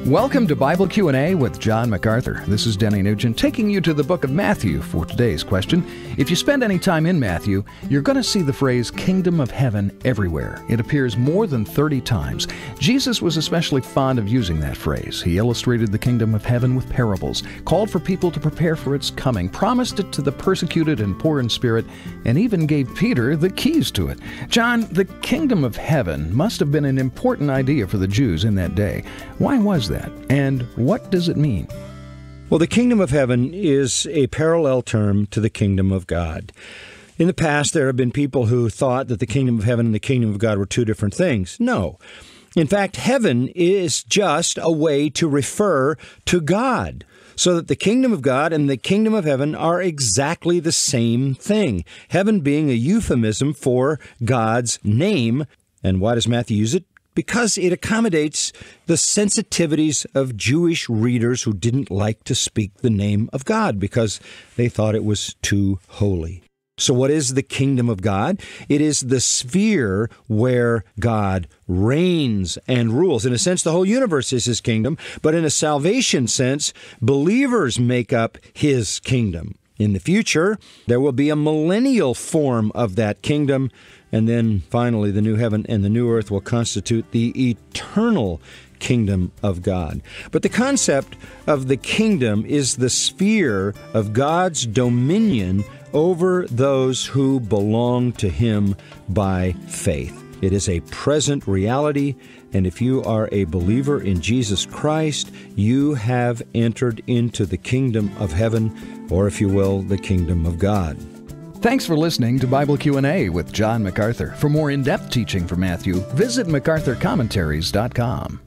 Welcome to Bible Q&A with John MacArthur. This is Denny Nugent taking you to the book of Matthew for today's question. If you spend any time in Matthew, you're going to see the phrase kingdom of heaven everywhere. It appears more than 30 times. Jesus was especially fond of using that phrase. He illustrated the kingdom of heaven with parables, called for people to prepare for its coming, promised it to the persecuted and poor in spirit, and even gave Peter the keys to it. John, the kingdom of heaven must have been an important idea for the Jews in that day. Why was that? And what does it mean? Well, the kingdom of heaven is a parallel term to the kingdom of God. In the past, there have been people who thought that the kingdom of heaven and the kingdom of God were two different things. No. In fact, heaven is just a way to refer to God, so that the kingdom of God and the kingdom of heaven are exactly the same thing. Heaven being a euphemism for God's name. And why does Matthew use it? Because it accommodates the sensitivities of Jewish readers who didn't like to speak the name of God because they thought it was too holy. So what is the kingdom of God? It is the sphere where God reigns and rules. In a sense, the whole universe is his kingdom, but in a salvation sense, believers make up his kingdom. In the future, there will be a millennial form of that kingdom, and then finally the new heaven and the new earth will constitute the eternal kingdom of God. But the concept of the kingdom is the sphere of God's dominion over those who belong to him by faith. It is a present reality, and if you are a believer in Jesus Christ, you have entered into the kingdom of heaven, or if you will, the kingdom of God. Thanks for listening to Bible Q&A with John MacArthur. For more in-depth teaching from Matthew, visit MacArthurCommentaries.com.